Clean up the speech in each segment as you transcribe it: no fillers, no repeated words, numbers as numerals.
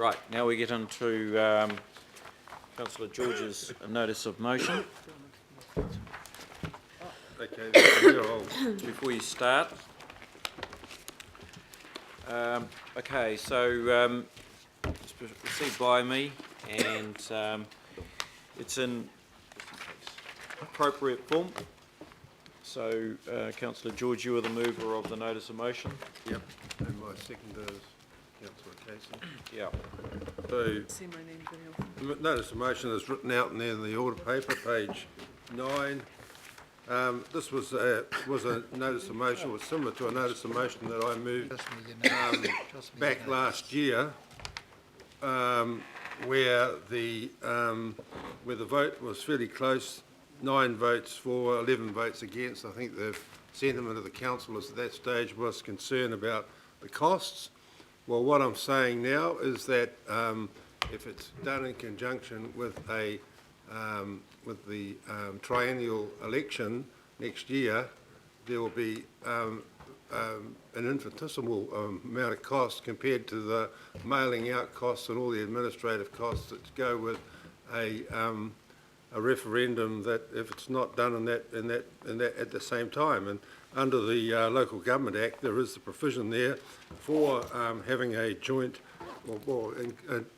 Right, now we get into Councillor George's notice of motion. Okay, Before you start. Okay, so it's received by me and it's in appropriate form. So, Councillor George, you are the mover of the notice of motion. Yep, and my seconder is Councillor Casey. Yeah. So, See my name very often. notice of motion is written out in there in the order paper, page 9. This was a notice of motion. It was similar to a notice of motion that I moved back last year, where the vote was fairly close. 9 votes for, 11 votes against. I think the sentiment of the councillors at that stage was concern about the costs. Well, what I'm saying now is that if it's done in conjunction with the triennial election next year, there will be an infinitesimal amount of cost compared to the mailing out costs and all the administrative costs that go with a referendum, that if it's not done in that at the same time. And under the Local Government Act, there is the provision there for having a joint or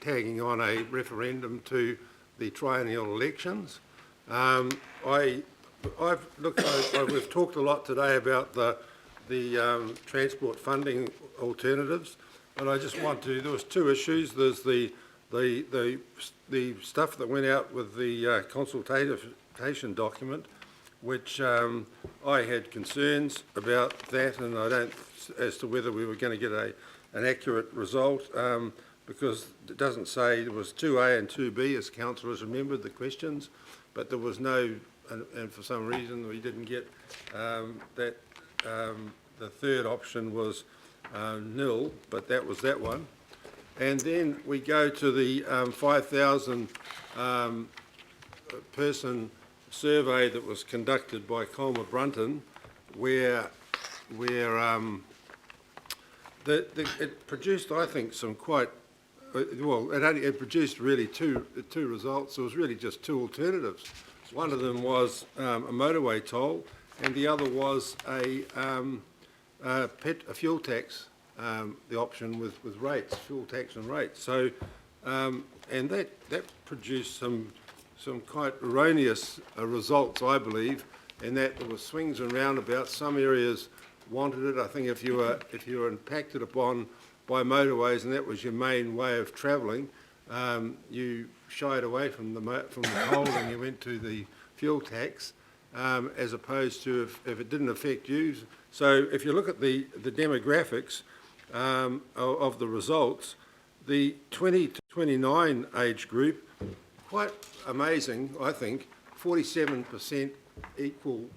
tagging on a referendum to the triennial elections. We've talked a lot today about the transport funding alternatives, and I just want to. There was 2 issues. There's the stuff that went out with the consultation document, which I had concerns about that, and I don't, as to whether we were going to get an accurate result, because it doesn't say. There was 2A and 2B, as councillors remembered the questions, but there was no, and for some reason we didn't get that. The third option was nil, but that was that one. And then we go to the 5,000 person survey that was conducted by Colma Brunton, where it produced, I think, some quite well. It produced really two results. There was really just 2 alternatives. One of them was a motorway toll, and the other was a fuel tax. The option with rates, fuel tax and rates. So, and that produced some quite erroneous results, I believe, in that there were swings and roundabouts. Some areas wanted it. I think if you were impacted upon by motorways and that was your main way of travelling, you shied away from the toll and you went to the fuel tax, as opposed to if it didn't affect you. So if you look at the demographics of the results, the 20 to 29 age group, quite amazing, I think, 47% equal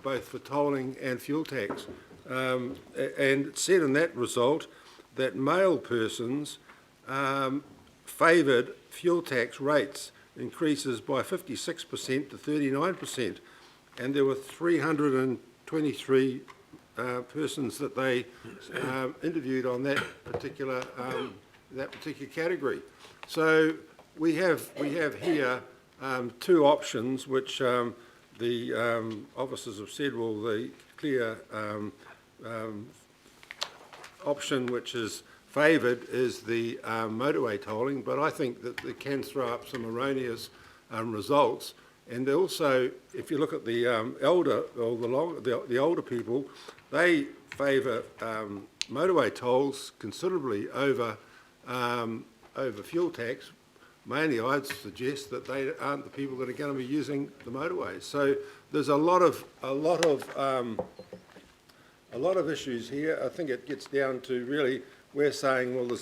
both for tolling and fuel tax. And it said in that result that male persons favoured fuel tax rates increases by 56% to 39%, and there were 323 persons that they interviewed on that particular category. So we have here 2 options, which the officers have said, well, the clear option which is favoured is the motorway tolling, but I think that it can throw up some erroneous results. And also, if you look at the elder or the older people, they favour motorway tolls considerably over fuel tax. Mainly, I'd suggest that they aren't the people that are going to be using the motorways. So there's a lot of issues here. I think it gets down to really we're saying, well, I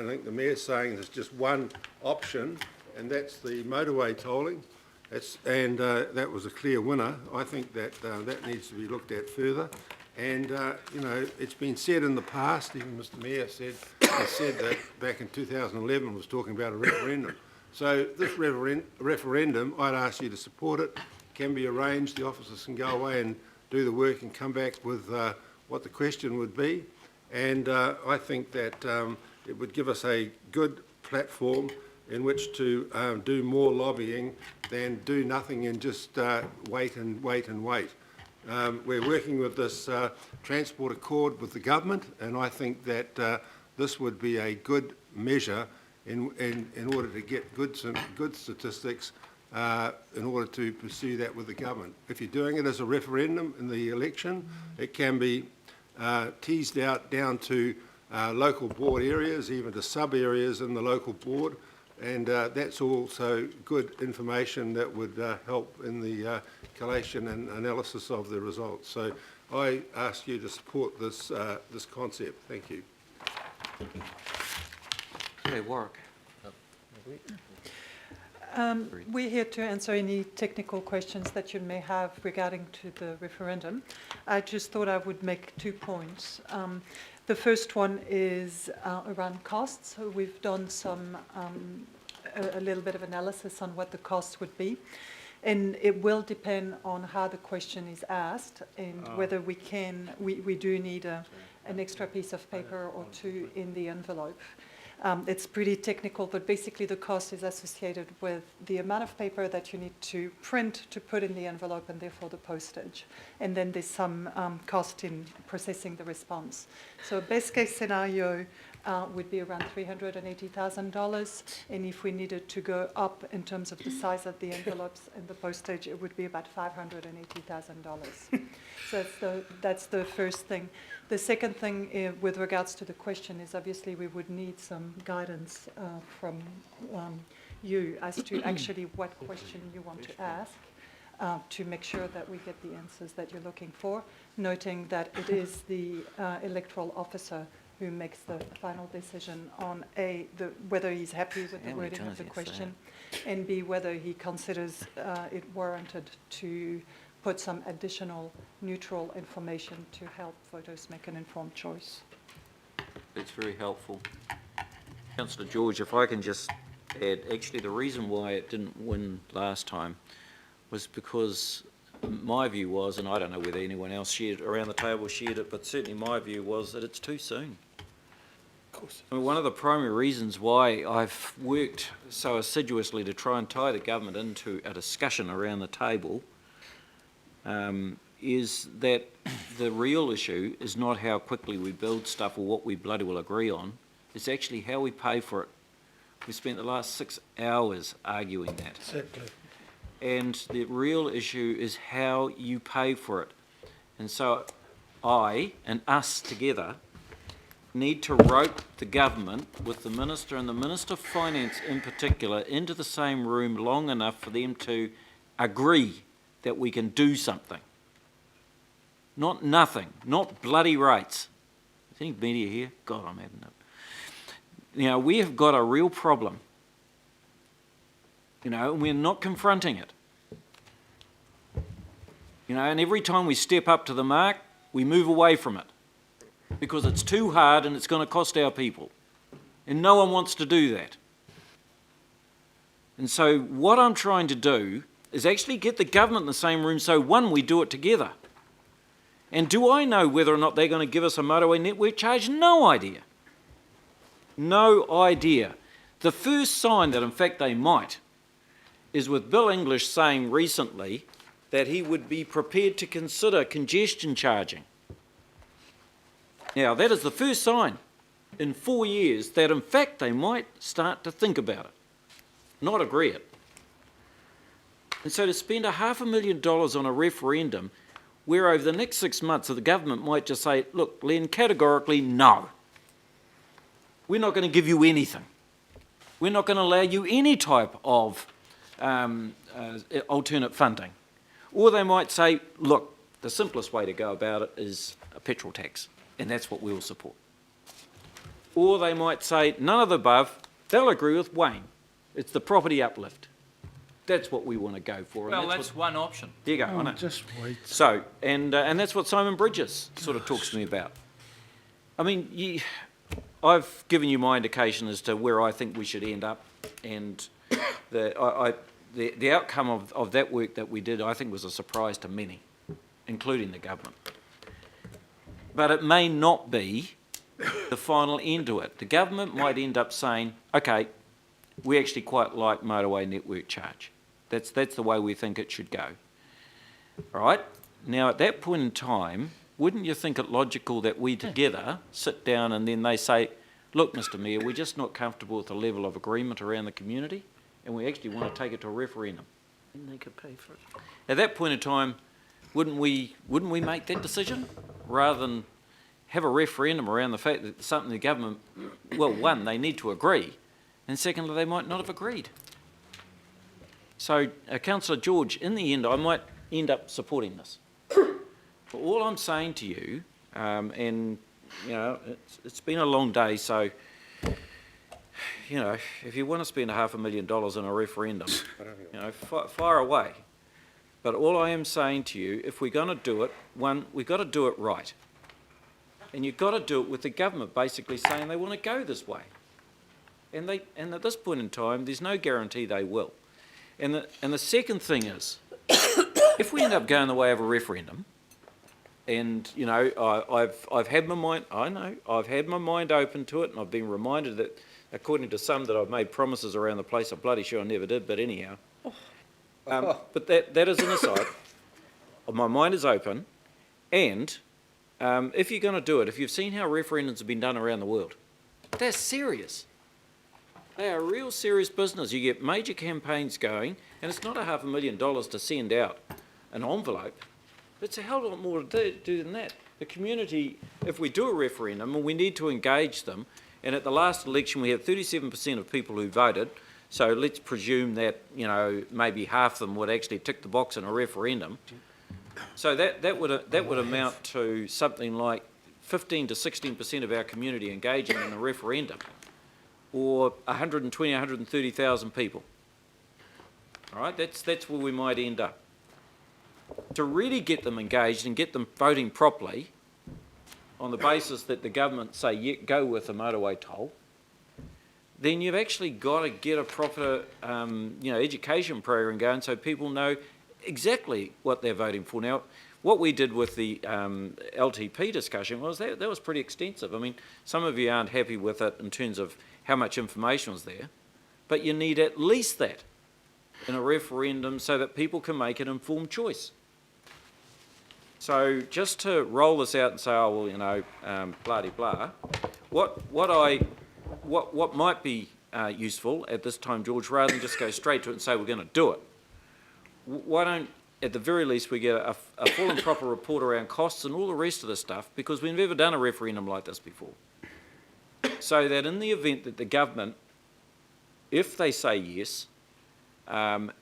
think the Mayor's saying there's just one option, and that's the motorway tolling. That was a clear winner. I think that that needs to be looked at further. And you know, it's been said in the past. Even Mr. Mayor said that back in 2011 was talking about a referendum. So this referendum, I'd ask you to support it. Can be arranged. The officers can go away and do the work and come back with what the question would be. And I think that it would give us a good platform in which to do more lobbying than do nothing and just wait and wait and wait. We're working with this transport accord with the government, and I think that this would be a good measure in order to get good statistics in order to pursue that with the government. If you're doing it as a referendum in the election, it can be teased out down to local board areas, even to sub-areas in the local board, and that's also good information that would help in the collation and analysis of the results. So I ask you to support this, this concept. Thank you. Okay, Warwick. We're here to answer any technical questions that you may have regarding to the referendum. I just thought I would make 2 points. The first one is around costs. So we've done some a little bit of analysis on what the costs would be, and it will depend on how the question is asked and whether we do need an extra piece of paper or two in the envelope. It's pretty technical, but basically the cost is associated with the amount of paper that you need to print to put in the envelope and therefore the postage. And then there's some cost in processing the response. So best case scenario would be around $380,000. And if we needed to go up in terms of the size of the envelopes and the postage, it would be about $580,000. So that's the first thing. The second thing with regards to the question is obviously we would need some guidance from you as to actually what question you want to ask to make sure that we get the answers that you're looking for, noting that it is the electoral officer who makes the final decision on whether he's happy with the wording of the question, and B, whether he considers it warranted to put some additional neutral information to help voters make an informed choice. That's very helpful. Councillor George, if I can just add, actually the reason why it didn't win last time was because my view was, and I don't know whether anyone else shared around the table shared it, but certainly my view was that it's too soon. Of course. I mean, one of the primary reasons why I've worked so assiduously to try and tie the government into a discussion around the table is that the real issue is not how quickly we build stuff or what we bloody well agree on, it's actually how we pay for it. We spent the last 6 hours arguing that. Exactly. And the real issue is how you pay for it. And so I and us together need to rope the government with the Minister and the Minister of Finance in particular into the same room long enough for them to agree that we can do something. Not nothing, not bloody rates. Is any media here? God, I'm having it. You know, we have got a real problem. You know, and we're not confronting it. You know, and every time we step up to the mark, we move away from it because it's too hard and it's going to cost our people. And no one wants to do that. And so what I'm trying to do is actually get the government in the same room so, one, we do it together. And do I know whether or not they're going to give us a motorway network charge? No idea. No idea. The first sign that, in fact, they might is with Bill English saying recently that he would be prepared to consider congestion charging. Now, that is the first sign in 4 years that, in fact, they might start to think about it, not agree it. And so to spend $500,000 on a referendum where over the next 6 months the government might just say, look, Len, categorically, no. We're not going to give you anything. We're not going to allow you any type of alternate funding. Or they might say, look, the simplest way to go about it is a petrol tax, and that's what we'll support. Or they might say, none of the above, they'll agree with Wayne. It's the property uplift. That's what we want to go for. Well, that's one option. There you go, I know. Just wait. So, and that's what Simon Bridges sort of talks to me about. I mean, I've given you my indication as to where I think we should end up, and the outcome of that work that we did, I think, was a surprise to many, including the government. But it may not be the final end to it. The government might end up saying, okay, we actually quite like motorway network charge. That's the way we think it should go. All right? Now, at that point in time, wouldn't you think it logical that we together sit down and then they say, look, Mr Mayor, we're just not comfortable with the level of agreement around the community and we actually want to take it to a referendum. And they could pay for it. At that point in time, wouldn't we make that decision rather than have a referendum around the fact that something the government, well, one, they need to agree, and secondly, they might not have agreed. So, Councillor George, in the end, I might end up supporting this. But all I'm saying to you, and you know, it's been a long day, so you know, if you want to spend $500,000 on a referendum, you know, fire away. But all I am saying to you, if we're going to do it, one, we've got to do it right. And you've got to do it with the government basically saying they want to go this way. And at this point in time, there's no guarantee they will. And the second thing is, if we end up going the way of a referendum, and you know, I've had my mind, I know, I've had my mind open to it, and I've been reminded that, according to some, that I've made promises around the place. I'm bloody sure I never did, but anyhow. But that is an aside. My mind is open, and if you're going to do it, if you've seen how referendums have been done around the world, they're serious. They are real serious business. You get major campaigns going, and it's not $500,000 to send out an envelope. It's a hell of a lot more to do than that. The community, if we do a referendum, and we need to engage them, and at the last election we had 37% of people who voted, so let's presume that, you know, maybe half of them would actually tick the box in a referendum. So that would amount to something like 15 to 16% of our community engaging in a referendum, or 120, 130,000 people. All right, that's where we might end up. To really get them engaged and get them voting properly, on the basis that the government say, yeah, go with the motorway toll, then you've actually got to get a proper you know, education program going so people know exactly what they're voting for. Now, what we did with the LTP discussion was that was pretty extensive. I mean, some of you aren't happy with it in terms of how much information was there, but you need at least that in a referendum so that people can make an informed choice. So just to roll this out and say, oh, well, you know, blah-de-blah, what might be useful at this time, George, rather than just go straight to it and say we're going to do it, why don't, at the very least, we get a full and proper report around costs and all the rest of the stuff, because we've never done a referendum like this before. So that in the event that the government, if they say yes, and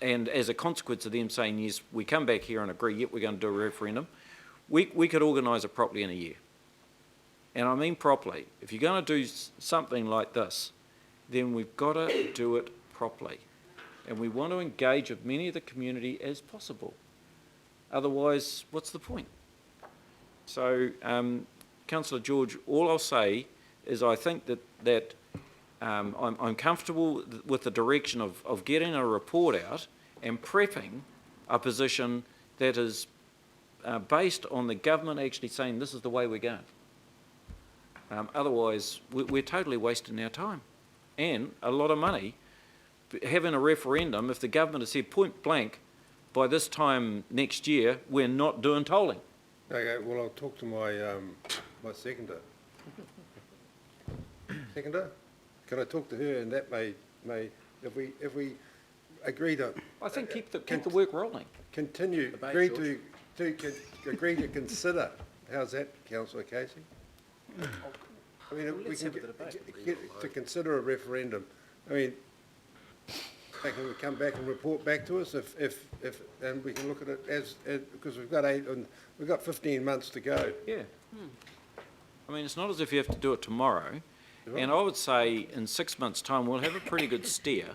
as a consequence of them saying yes, we come back here and agree, yep, we're going to do a referendum, we could organise it properly in a year. And I mean properly. If you're going to do something like this, then we've got to do it properly. And we want to engage with many of the community as possible. Otherwise, what's the point? So, Councillor George, all I'll say is I think that I'm comfortable with the direction of getting a report out and prepping a position that is based on the government actually saying this is the way we're going. Otherwise, we're totally wasting our time and a lot of money having a referendum if the government has said point blank, by this time next year, we're not doing tolling. Okay, well, I'll talk to my my seconder. Seconder? Can I talk to her, and that may if we agree to... I think keep the work rolling. Continue, agree to consider. How's that, Councillor Casey? I mean, if we can get to consider a referendum. I mean, they can come back and report back to us if and we can look at it as because we've got 15 months to go. Yeah. I mean, it's not as if you have to do it tomorrow. And I would say in 6 months' time we'll have a pretty good steer,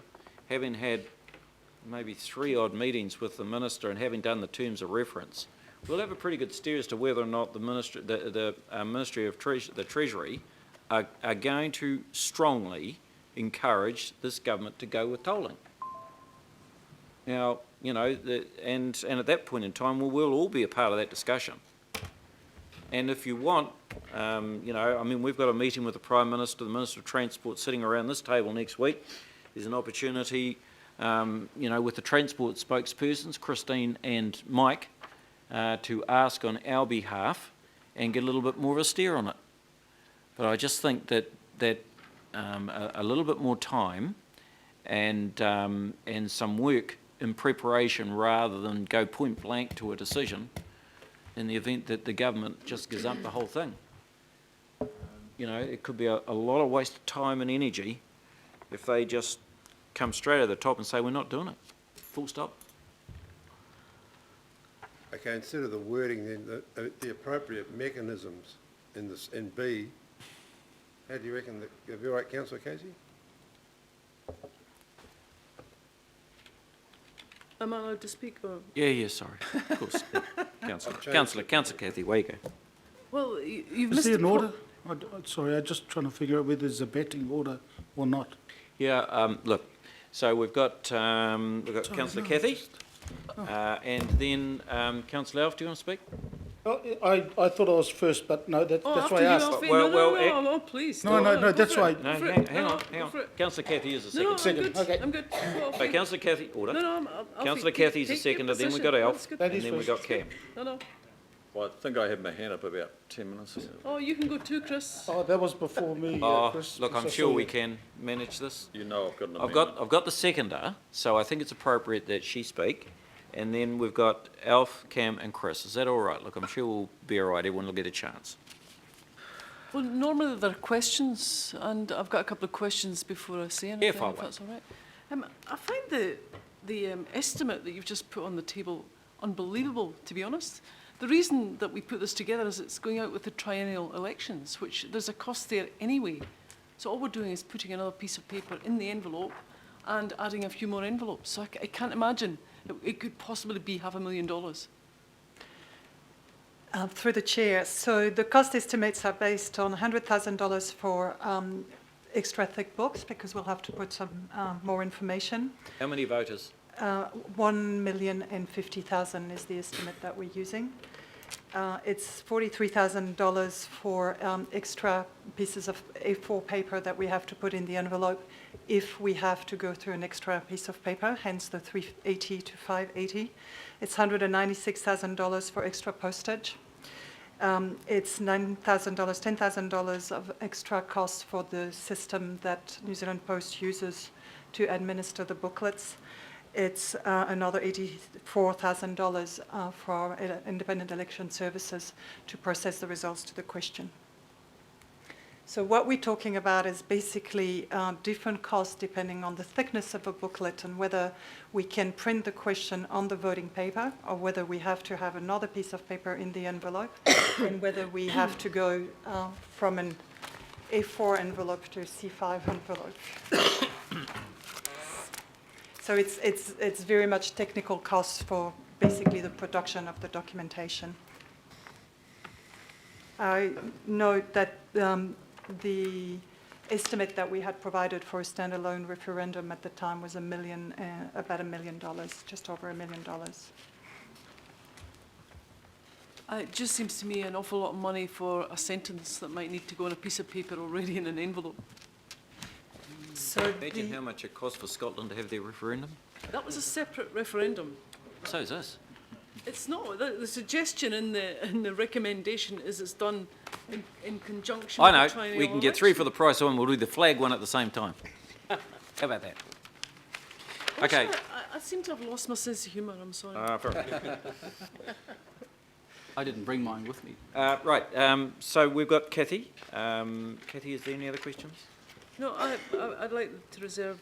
having had maybe 3 odd meetings with the Minister and having done the terms of reference. We'll have a pretty good steer as to whether or not the Ministry of the Treasury are going to strongly encourage this government to go with tolling. Now, you know, and at that point in time, we'll all be a part of that discussion. And if you want, you know, I mean, we've got a meeting with the Prime Minister, the Minister of Transport sitting around this table next week. There's an opportunity, you know, with the transport spokespersons, Christine and Mike, to ask on our behalf and get a little bit more of a steer on it. But I just think that a little bit more time and some work in preparation rather than go point blank to a decision in the event that the government just gives up the whole thing. You know, it could be a lot of waste of time and energy if they just come straight at the top and say, we're not doing it, full stop. Okay, instead of the wording, then the appropriate mechanisms in this, in B, how do you reckon that, are you all right, Councillor Casey? Am I allowed to speak or? Yeah, sorry, of course. Councillor Kathy, away you go. Well, you've Is missed there an the order? Sorry, I'm just trying to figure out whether there's a betting order or not. Yeah, look, so we've got Councillor Kathy, and then Councillor Alf, do you want to speak? Oh, I thought I was first, but no, that's why after I you, asked. Alfie. Well, No, please. No, that's right. No, Go for hang it. on, No, hang go on. for it. Councillor Kathy is the No, second. I'm good. Okay. I'm good. Go, So Alfie. Councillor Kathy, order. No, Alfie, Councillor Kathy's the take your second, and then we've position. got Alf, That's good. That and is then we've got Cam. No. Well, I think I had my hand up about 10 minutes ago. Oh, you can go too, Chris. Oh, that was before me, Chris. Look, I'm So sure we sorry. can manage this. You know I've got an I've amendment. got the seconder, so I think it's appropriate that she speak, and then we've got Alf, Cam, and Chris. Is that all right? Look, I'm sure we'll be all right. Everyone will get a chance. Well, normally there are questions, and I've got a couple of questions before I say anything, fire if away. that's all right. I find the estimate that you've just put on the table unbelievable, to be honest. The reason that we put this together is it's going out with the triennial elections, which there's a cost there anyway. So all we're doing is putting another piece of paper in the envelope and adding a few more envelopes. So I can't imagine it could possibly be $500,000. Through the chair, so the cost estimates are based on $100,000 for extra thick books, because we'll have to put some more information. How many voters? 1,050,000 is the estimate that we're using. It's $43,000 for extra pieces of A4 paper that we have to put in the envelope if we have to go through an extra piece of paper, hence the $380 to $580. It's $196,000 for extra postage. It's $9,000, $10,000 of extra costs for the system that New Zealand Post uses to administer the booklets. It's another $84,000 for our independent election services to process the results to the question. So what we're talking about is basically different costs depending on the thickness of a booklet and whether we can print the question on the voting paper or whether we have to have another piece of paper in the envelope and whether we have to go from an A4 envelope to a C5 envelope. So it's very much technical costs for basically the production of the documentation. I note that the estimate that we had provided for a standalone referendum at the time was about $1 million, just over $1 million. It just seems to me an awful lot of money for a sentence that might need to go on a piece of paper already in an envelope. So Imagine how much it costs for Scotland to have their referendum. That was a separate referendum. So is this. It's not. The suggestion in the recommendation is it's done in conjunction I with the know, triennial we can get three for election. the price of one. We'll do the flag one at the same time. How about that? Okay. I seem to have lost my sense of humour, I'm sorry. I didn't bring mine with me. Right, so we've got Kathy. Kathy, is there any other questions? No, I'd like to reserve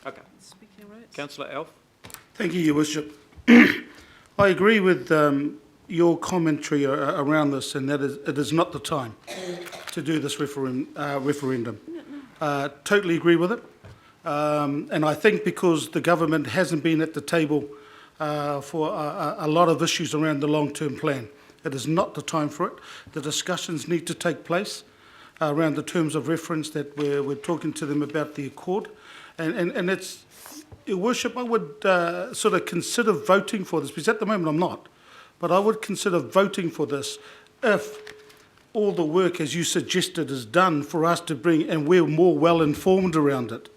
Okay. speaking rights. Councillor Alf? Thank you, Your Worship. I agree with your commentary around this, and that is, it is not the time to do this referendum. Totally agree with it. And I think because the government hasn't been at the table for a lot of issues around the long-term plan, it is not the time for it. The discussions need to take place around the terms of reference that we're talking to them about the accord. And it's, Your Worship, I would sort of consider voting for this, because at the moment I'm not, but I would consider voting for this if all the work, as you suggested, is done for us to bring, and we're more well informed around it,